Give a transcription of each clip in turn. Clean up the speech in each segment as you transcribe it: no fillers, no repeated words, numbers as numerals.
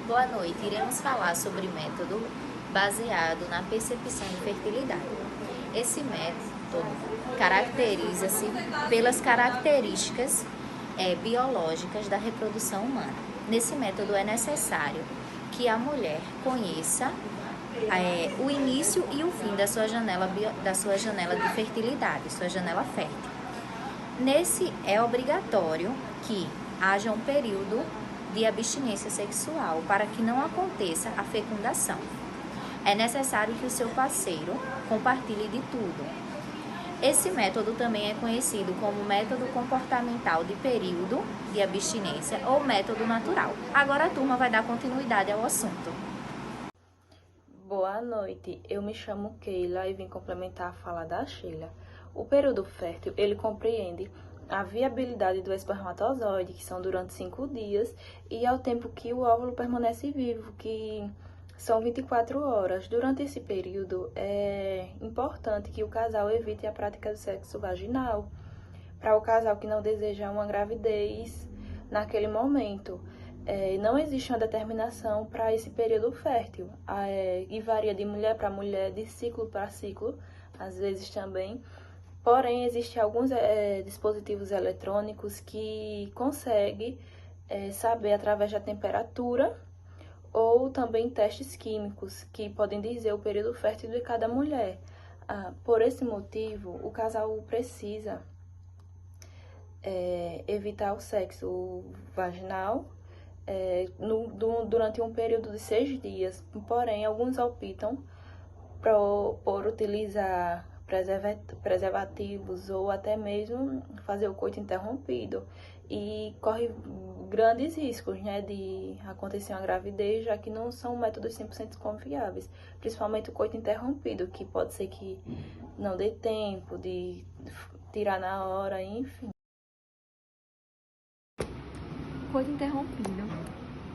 Boa noite, iremos falar sobre método baseado na percepção de fertilidade. Esse método caracteriza-se pelas características biológicas da reprodução humana. Nesse método é necessário que a mulher conheça o início e o fim da sua janela de fertilidade, sua janela fértil. Nesse é obrigatório que haja um período de abstinência sexual para que não aconteça a fecundação. É necessário que o seu parceiro compartilhe de tudo. Esse método também é conhecido como método comportamental de período de abstinência ou método natural. Agora a turma vai dar continuidade ao assunto. Boa noite, eu me chamo Keila e vim complementar a fala da Sheila. O período fértil, ele compreende a viabilidade do espermatozoide, que são durante 5 dias, e ao tempo que o óvulo permanece vivo, que são 24 horas. Durante esse período, é importante que o casal evite a prática do sexo vaginal, para o casal que não deseja uma gravidez naquele momento. Não existe uma determinação para esse período fértil, e varia de mulher para mulher, de ciclo para ciclo, às vezes também. Porém, existem alguns dispositivos eletrônicos que conseguem saber através da temperatura ou também testes químicos que podem dizer o período fértil de cada mulher. Por esse motivo, o casal precisa evitar o sexo vaginal durante um período de 6 dias. Porém, alguns optam por utilizar preservativos ou até mesmo fazer o coito interrompido, e corre grandes riscos, né, de acontecer uma gravidez, já que não são métodos 100% confiáveis, principalmente o coito interrompido, que pode ser que não dê tempo de tirar na hora, enfim. Coito interrompido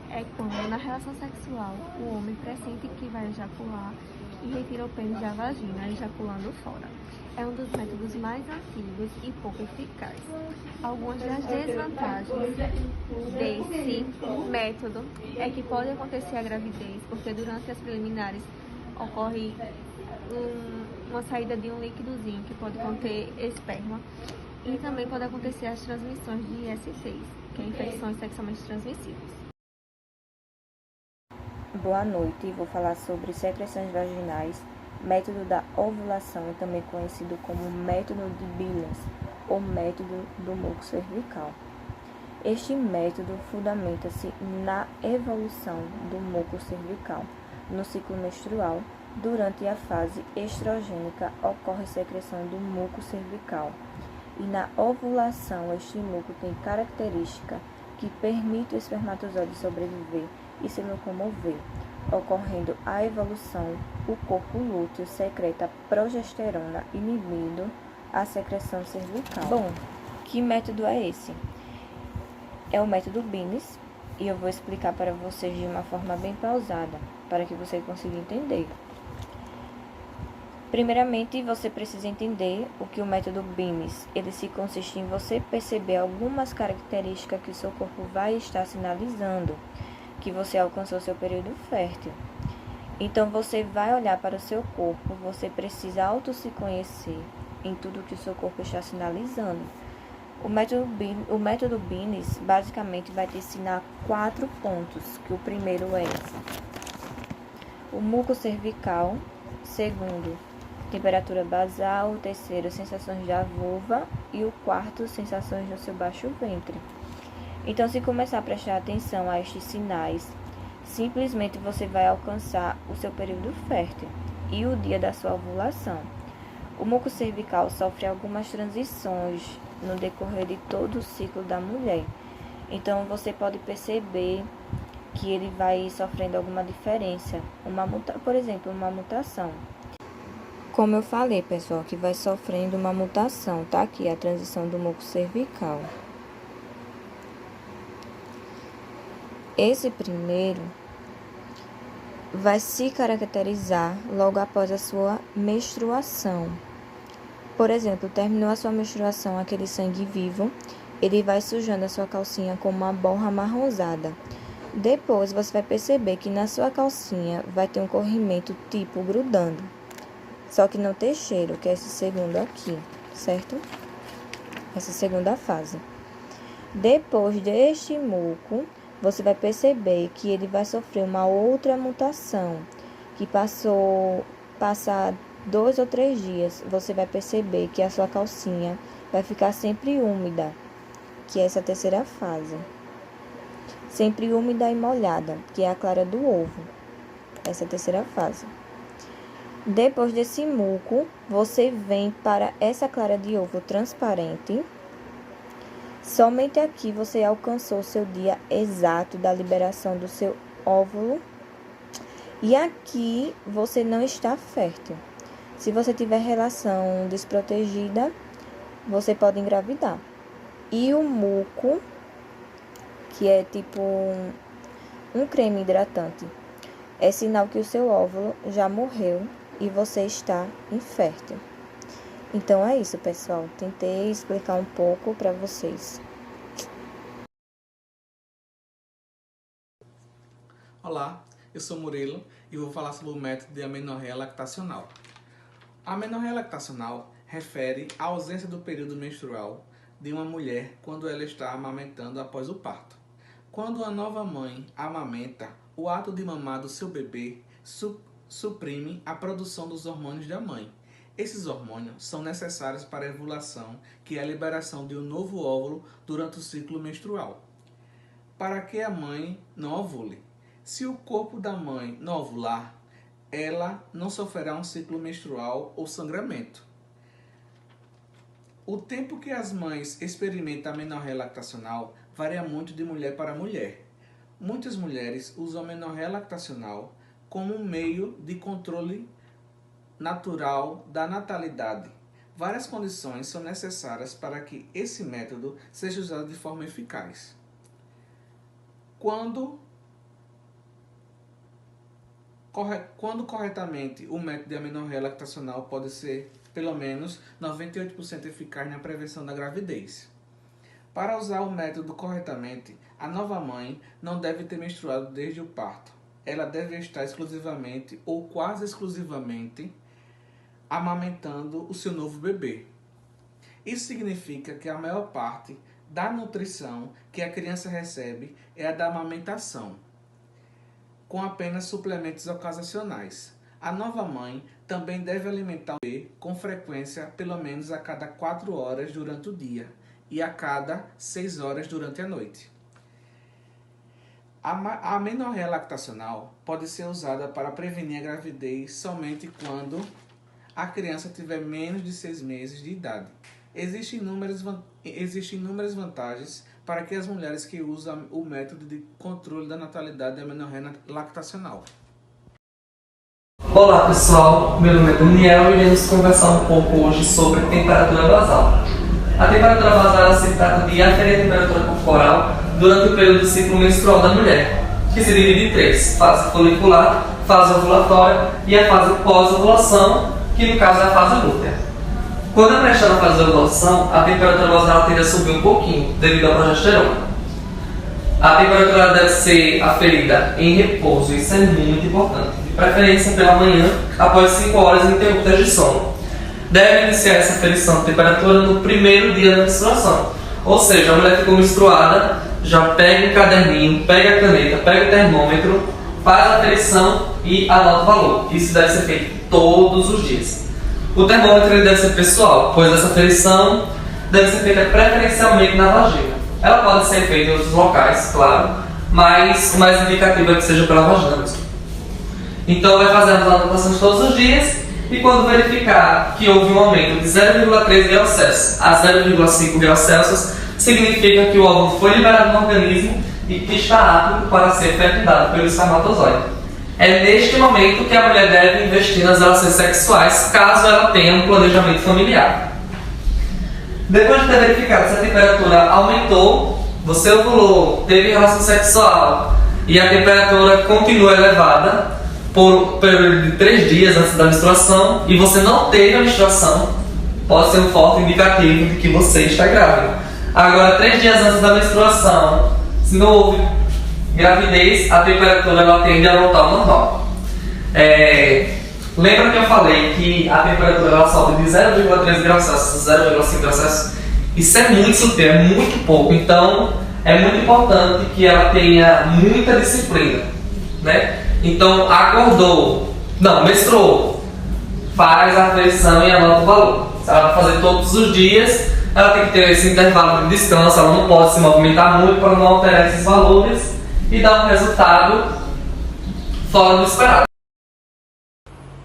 é quando, na relação sexual, o homem pressente que vai ejacular e retira o pênis da vagina, ejaculando fora. É um dos métodos mais antigos e pouco eficaz. Algumas das desvantagens desse método é que pode acontecer a gravidez, porque durante as preliminares ocorre uma saída de um líquidozinho que pode conter esperma, e também pode acontecer as transmissões de ISTs, que é infecções sexualmente transmissíveis. Boa noite, vou falar sobre secreções vaginais, método da ovulação, também conhecido como método de Billings ou método do muco cervical. Este método fundamenta-se na evolução do muco cervical. No ciclo menstrual, durante a fase estrogênica, ocorre secreção do muco cervical. E na ovulação, este muco tem característica que permite o espermatozoide sobreviver e se locomover. Ocorrendo a evolução, o corpo lúteo secreta progesterona, inibindo a secreção cervical. Bom, que método é esse? É o método Billings, e eu vou explicar para vocês de uma forma bem pausada, para que você consiga entender. Primeiramente, você precisa entender o que o método Billings, ele se consiste em você perceber algumas características que o seu corpo vai estar sinalizando que você alcançou seu período fértil. Então, você vai olhar para o seu corpo, você precisa se conhecer em tudo que o seu corpo está sinalizando. O método Billings, basicamente, vai te ensinar 4 pontos, que o primeiro é o muco cervical, segundo, temperatura basal, o terceiro, sensações da vulva, e o quarto, sensações no seu baixo ventre. Então, se começar a prestar atenção a estes sinais, simplesmente você vai alcançar o seu período fértil e o dia da sua ovulação. O muco cervical sofre algumas transições no decorrer de todo o ciclo da mulher. Então, você pode perceber que ele vai sofrendo alguma diferença, por exemplo, uma mutação. Como eu falei, pessoal, que vai sofrendo uma mutação, tá aqui a transição do muco cervical. Esse primeiro vai se caracterizar logo após a sua menstruação. Por exemplo, terminou a sua menstruação, aquele sangue vivo, ele vai sujando a sua calcinha com uma borra amarronzada. Depois você vai perceber que na sua calcinha vai ter um corrimento tipo grudando. Só que não tem cheiro, que é esse segundo aqui, certo? Essa segunda fase. Depois deste muco, você vai perceber que ele vai sofrer uma outra mutação, que passar 2 ou 3 dias, você vai perceber que a sua calcinha vai ficar sempre úmida, que é essa terceira fase. Sempre úmida e molhada, que é a clara do ovo. Essa é a terceira fase. Depois desse muco, você vem para essa clara de ovo transparente. Somente aqui você alcançou o seu dia exato da liberação do seu óvulo. E aqui você não está fértil. Se você tiver relação desprotegida, você pode engravidar. E o muco, que é tipo um creme hidratante, é sinal que o seu óvulo já morreu e você está infértil. Então é isso, pessoal. Tentei explicar um pouco para vocês. Olá, eu sou Murilo e vou falar sobre o método de amenorreia lactacional. A amenorreia lactacional refere à ausência do período menstrual de uma mulher quando ela está amamentando após o parto. Quando a nova mãe amamenta, o ato de mamar do seu bebê suprime a produção dos hormônios da mãe. Esses hormônios são necessários para a ovulação, que é a liberação de um novo óvulo durante o ciclo menstrual, para que a mãe não ovule. Se o corpo da mãe não ovular, ela não sofrerá um ciclo menstrual ou sangramento. O tempo que as mães experimentam a amenorreia lactacional varia muito de mulher para mulher. Muitas mulheres usam a amenorreia lactacional como um meio de controle natural da natalidade. Várias condições são necessárias para que esse método seja usado de forma eficaz. Quando corretamente, o método de amenorreia lactacional pode ser pelo menos 98% eficaz na prevenção da gravidez. Para usar o método corretamente, a nova mãe não deve ter menstruado desde o parto. Ela deve estar exclusivamente ou quase exclusivamente amamentando o seu novo bebê. Isso significa que a maior parte da nutrição que a criança recebe é a da amamentação, com apenas suplementos ocasionais. A nova mãe também deve alimentar o bebê com frequência pelo menos a cada 4 horas durante o dia e a cada 6 horas durante a noite. A amenorreia lactacional pode ser usada para prevenir a gravidez somente quando a criança tiver menos de 6 meses de idade. Existem inúmeras vantagens para que as mulheres que usam o método de controle da natalidade da amenorreia lactacional. Olá pessoal, meu nome é Daniel e iremos conversar um pouco hoje sobre temperatura basal. A temperatura basal se trata de aferir a temperatura corporal durante o período do ciclo menstrual da mulher, que se divide em 3, fase folicular, fase ovulatória e a fase pós-ovulação, que no caso é a fase lútea. Quando a mulher está na fase de ovulação, a temperatura basal tende a subir um pouquinho, devido à progesterona. A temperatura deve ser aferida em repouso, isso é muito importante, de preferência pela manhã, após 5 horas ininterruptas de sono. Deve iniciar essa aferição de temperatura no primeiro dia da menstruação, ou seja, a mulher ficou menstruada, já pega o caderninho, pega a caneta, pega o termômetro, faz a aferição e anota o valor. Isso deve ser feito todos os dias. O termômetro ele deve ser pessoal, pois essa aferição deve ser feita preferencialmente na vagina. Ela pode ser feita em outros locais, claro, mas o mais indicativo é que seja pela vagina mesmo. Então vai fazer as anotações todos os dias e quando verificar que houve um aumento de 0,3 graus Celsius a 0,5 graus Celsius, significa que o óvulo foi liberado no organismo e que está apto para ser fecundado pelo espermatozoide. É neste momento que a mulher deve investir nas relações sexuais, caso ela tenha um planejamento familiar. Depois de ter verificado se a temperatura aumentou, você ovulou, teve relação sexual e a temperatura continua elevada por um período de 3 dias antes da menstruação e você não teve a menstruação, pode ser um forte indicativo de que você está grávida. Agora, 3 dias antes da menstruação, se não houve gravidez, a temperatura ela tende a voltar ao normal. Lembra que eu falei que a temperatura ela sobe de 0,3 graus Celsius a 0,5 graus Celsius? Isso é muito sutil, é muito pouco. Então, é muito importante que ela tenha muita disciplina, né? Então, acordou, não, menstruou, faz a refeição e anota o valor. Se ela vai fazer todos os dias, ela tem que ter esse intervalo de descanso, ela não pode se movimentar muito para não alterar esses valores e dar um resultado fora do esperado.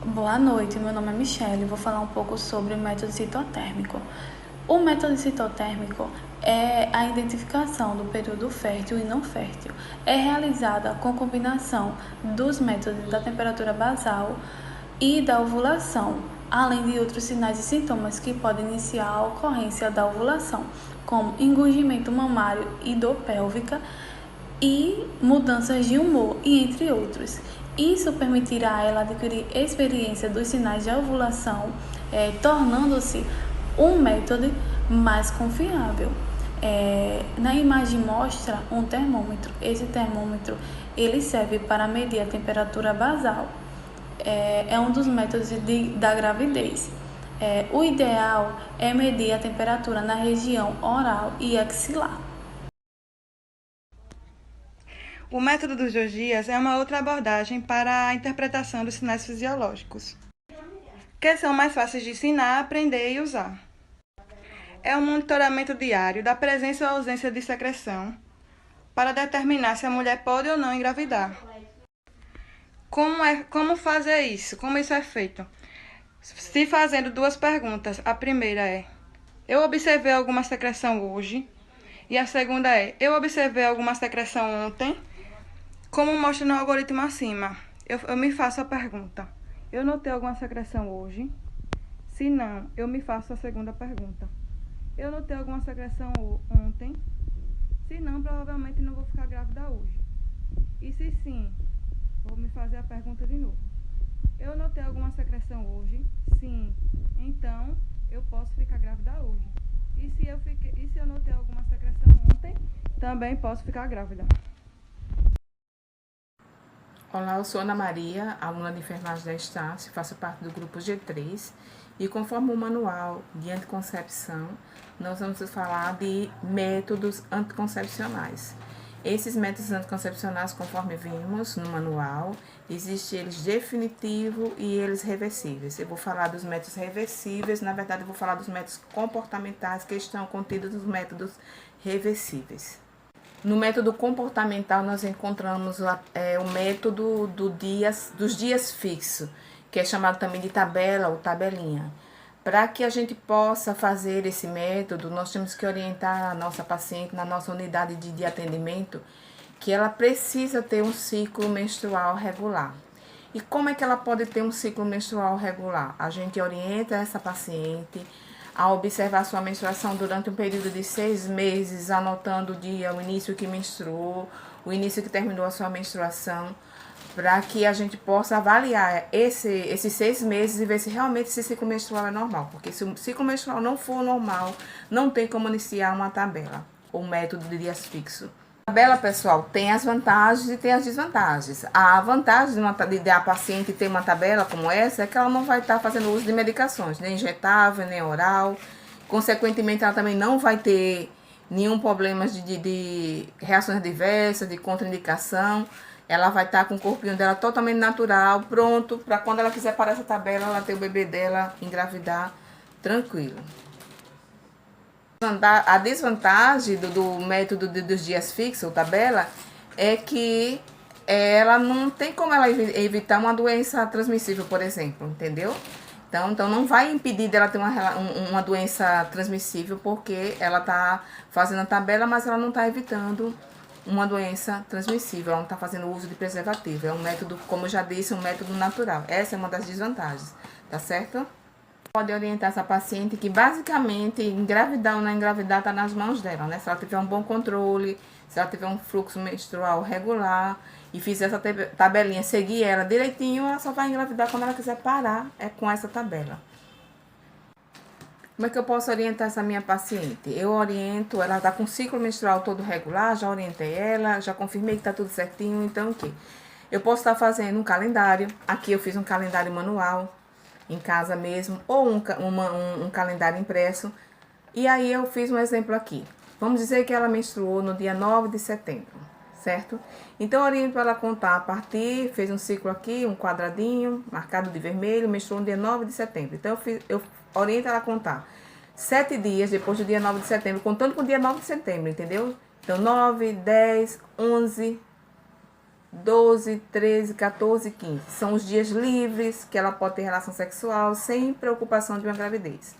Boa noite, meu nome é Michelle e vou falar um pouco sobre o método citotérmico. O método citotérmico é a identificação do período fértil e não fértil. É realizada com combinação dos métodos da temperatura basal e da ovulação, além de outros sinais e sintomas que podem iniciar a ocorrência da ovulação, como engurgimento mamário e dor pélvica e mudanças de humor, e entre outros. Isso permitirá a ela adquirir experiência dos sinais de ovulação, tornando-se um método mais confiável. Na imagem mostra um termômetro. Esse termômetro ele serve para medir a temperatura basal. É um dos métodos da gravidez. O ideal é medir a temperatura na região oral e axilar. O método dos 2 dias é uma outra abordagem para a interpretação dos sinais fisiológicos, que são mais fáceis de ensinar, aprender e usar. É um monitoramento diário da presença ou ausência de secreção para determinar se a mulher pode ou não engravidar. Como fazer isso? Como isso é feito? Se fazendo 2 perguntas. A primeira é: eu observei alguma secreção hoje? E a segunda é: eu observei alguma secreção ontem? Como mostra no algoritmo acima, eu me faço a pergunta: eu notei alguma secreção hoje? Se não, eu me faço a segunda pergunta: eu notei alguma secreção ontem? Se não, provavelmente não vou ficar grávida hoje. E se sim, vou me fazer a pergunta de novo: eu notei alguma secreção hoje? Sim, então eu posso ficar grávida hoje. E se eu notei alguma secreção ontem, também posso ficar grávida. Olá, eu sou Ana Maria, aluna de enfermagem da Estácio, faço parte do grupo G3 e conforme o manual de anticoncepção, nós vamos falar de métodos anticoncepcionais. Esses métodos anticoncepcionais, conforme vimos no manual, existem eles definitivos e eles reversíveis. Eu vou falar dos métodos reversíveis, na verdade eu vou falar dos métodos comportamentais que estão contidos nos métodos reversíveis. No método comportamental, nós encontramos o método dos dias fixos, que é chamado também de tabela ou tabelinha. Para que a gente possa fazer esse método, nós temos que orientar a nossa paciente na nossa unidade de atendimento que ela precisa ter um ciclo menstrual regular. E como é que ela pode ter um ciclo menstrual regular? A gente orienta essa paciente a observar sua menstruação durante um período de 6 meses, anotando o dia, o início que menstruou, o início que terminou a sua menstruação, para que a gente possa avaliar esses 6 meses e ver se realmente esse ciclo menstrual é normal. Porque se o ciclo menstrual não for normal, não tem como iniciar uma tabela, ou método de dias fixo. A tabela, pessoal, tem as vantagens e tem as desvantagens. A vantagem de a paciente ter uma tabela como essa é que ela não vai estar fazendo uso de medicações, nem injetável, nem oral. Consequentemente, ela também não vai ter nenhum problema de reações diversas, de contraindicação. Ela vai estar com o corpinho dela totalmente natural, pronto, para quando ela quiser parar essa tabela, ela ter o bebê dela, engravidar, tranquilo. A desvantagem do método dos dias fixos, ou tabela, é que ela não tem como ela evitar uma doença transmissível, por exemplo, entendeu? Então não vai impedir dela ter uma doença transmissível, porque ela está fazendo a tabela, mas ela não está evitando uma doença transmissível, ela não está fazendo uso de preservativo. É um método, como eu já disse, um método natural. Essa é uma das desvantagens, tá certo? Pode orientar essa paciente que basicamente engravidar ou não engravidar está nas mãos dela, né? Se ela tiver um bom controle, se ela tiver um fluxo menstrual regular e fizer essa tabelinha, seguir ela direitinho, ela só vai engravidar quando ela quiser parar com essa tabela. Como é que eu posso orientar essa minha paciente? Eu oriento, ela está com o ciclo menstrual todo regular, já orientei ela, já confirmei que está tudo certinho, então o quê? Eu posso estar fazendo um calendário, aqui eu fiz um calendário manual, em casa mesmo, ou um calendário impresso, e aí eu fiz um exemplo aqui. Vamos dizer que ela menstruou no dia 9 de setembro, certo? Então eu oriento ela a contar a partir, fez um ciclo aqui, um quadradinho, marcado de vermelho, menstruou no dia 9 de setembro. Então eu oriento ela a contar 7 dias depois do dia 9 de setembro, contando com o dia 9 de setembro, entendeu? Então 9, 10, 11, 12, 13, 14, 15. São os dias livres que ela pode ter relação sexual sem preocupação de uma gravidez.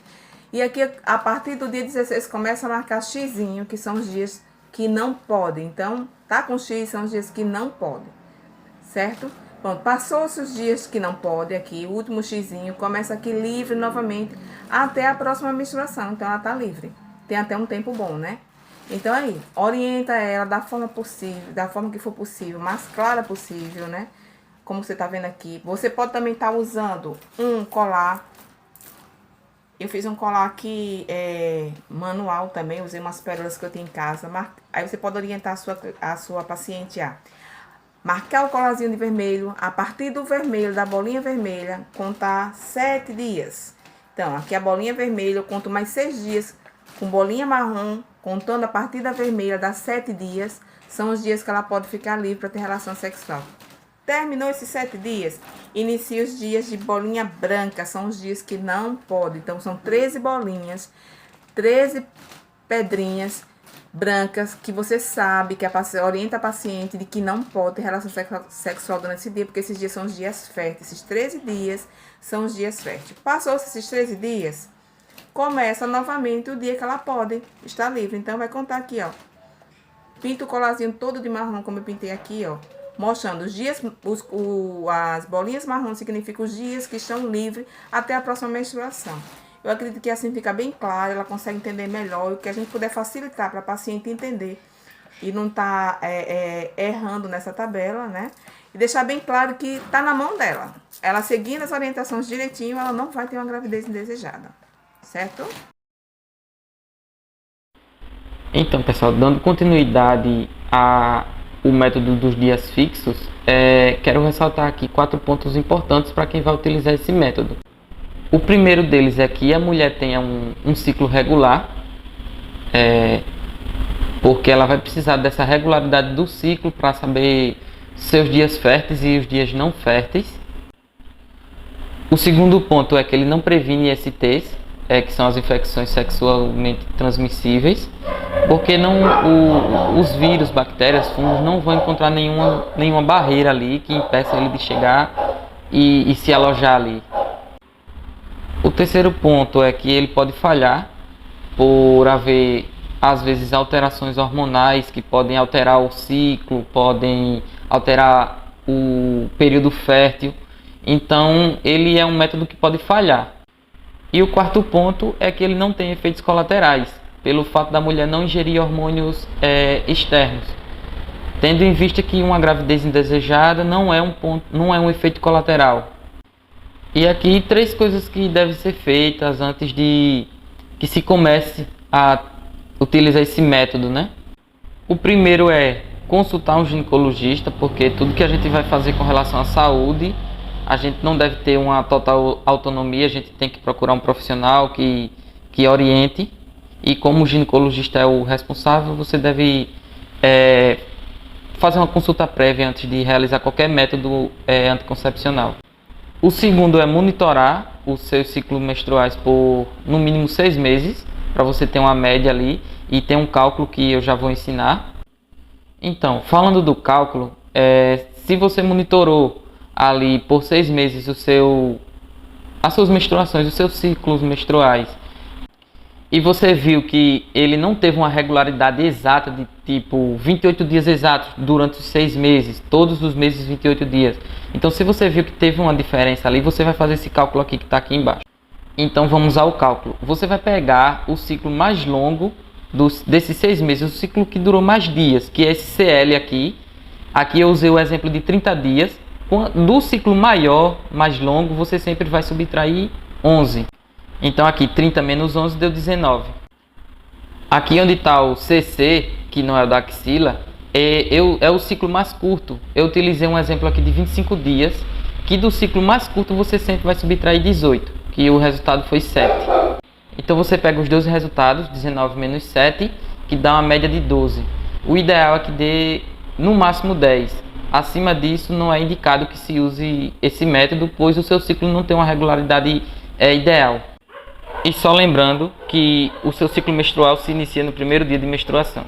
E aqui, a partir do dia 16, começa a marcar xizinho, que são os dias que não podem. Então, tá com X, são os dias que não podem, certo? Pronto, passou-se os dias que não podem aqui, o último xizinho, começa aqui livre novamente até a próxima menstruação. Então, ela tá livre. Tem até um tempo bom, né? Então, aí, orienta ela da forma possível, da forma que for possível, mais clara possível, né? Como você tá vendo aqui. Você pode também estar usando um colar. Eu fiz um colar aqui manual também, usei umas pérolas que eu tenho em casa. Aí você pode orientar a sua paciente a marcar o colarzinho de vermelho, a partir do vermelho, da bolinha vermelha, contar 7 dias. Então, aqui a bolinha vermelha, eu conto mais 6 dias com bolinha marrom, contando a partir da vermelha, dá 7 dias, são os dias que ela pode ficar livre para ter relação sexual. Terminou esses 7 dias, inicia os dias de bolinha branca, são os dias que não pode. Então, são 13 bolinhas, 13 pedrinhas brancas que você sabe, que orienta a paciente de que não pode ter relação sexual durante esse dia, porque esses dias são os dias férteis. Esses 13 dias são os dias férteis. Passou-se esses 13 dias, começa novamente o dia que ela pode estar livre. Então, vai contar aqui, ó. Pinta o colarzinho todo de marrom, como eu pintei aqui, ó. Mostrando os dias, as bolinhas marrom significam os dias que estão livres até a próxima menstruação. Eu acredito que assim fica bem claro, ela consegue entender melhor, e o que a gente puder facilitar para a paciente entender e não tá errando nessa tabela, né? E deixar bem claro que tá na mão dela. Ela seguindo as orientações direitinho, ela não vai ter uma gravidez indesejada, certo? Então, pessoal, dando continuidade ao método dos dias fixos, quero ressaltar aqui 4 pontos importantes para quem vai utilizar esse método. O primeiro deles é que a mulher tenha um ciclo regular, porque ela vai precisar dessa regularidade do ciclo para saber seus dias férteis e os dias não férteis. O segundo ponto é que ele não previne ISTs, que são as infecções sexualmente transmissíveis, porque os vírus, bactérias, fungos não vão encontrar nenhuma barreira ali que impeça ele de chegar e se alojar ali. O terceiro ponto é que ele pode falhar por haver, às vezes, alterações hormonais que podem alterar o ciclo, podem alterar o período fértil. Então, ele é um método que pode falhar. E o quarto ponto é que ele não tem efeitos colaterais, pelo fato da mulher não ingerir hormônios externos. Tendo em vista que uma gravidez indesejada não é um efeito colateral. E aqui 3 coisas que devem ser feitas antes de que se comece a utilizar esse método, né? O primeiro é consultar um ginecologista, porque tudo que a gente vai fazer com relação à saúde, a gente não deve ter uma total autonomia, a gente tem que procurar um profissional que oriente. E como o ginecologista é o responsável, você deve fazer uma consulta prévia antes de realizar qualquer método anticoncepcional. O segundo é monitorar os seus ciclos menstruais por no mínimo 6 meses, para você ter uma média ali, e tem um cálculo que eu já vou ensinar. Então, falando do cálculo, se você monitorou ali por 6 meses as suas menstruações, os seus ciclos menstruais, e você viu que ele não teve uma regularidade exata de tipo 28 dias exatos durante os 6 meses, todos os meses 28 dias. Então, se você viu que teve uma diferença ali, você vai fazer esse cálculo aqui que está aqui embaixo. Então, vamos ao cálculo. Você vai pegar o ciclo mais longo desses 6 meses, o ciclo que durou mais dias, que é esse CL aqui. Aqui eu usei o exemplo de 30 dias. Do ciclo maior, mais longo, você sempre vai subtrair 11. Então aqui 30 menos 11 deu 19. Aqui onde está o CC, que não é o da axila, é o ciclo mais curto. Eu utilizei um exemplo aqui de 25 dias, que do ciclo mais curto você sempre vai subtrair 18, que o resultado foi 7. Então você pega os dois resultados, 19 menos 7, que dá uma média de 12. O ideal é que dê no máximo 10. Acima disso não é indicado que se use esse método, pois o seu ciclo não tem uma regularidade ideal. E só lembrando que o seu ciclo menstrual se inicia no primeiro dia de menstruação.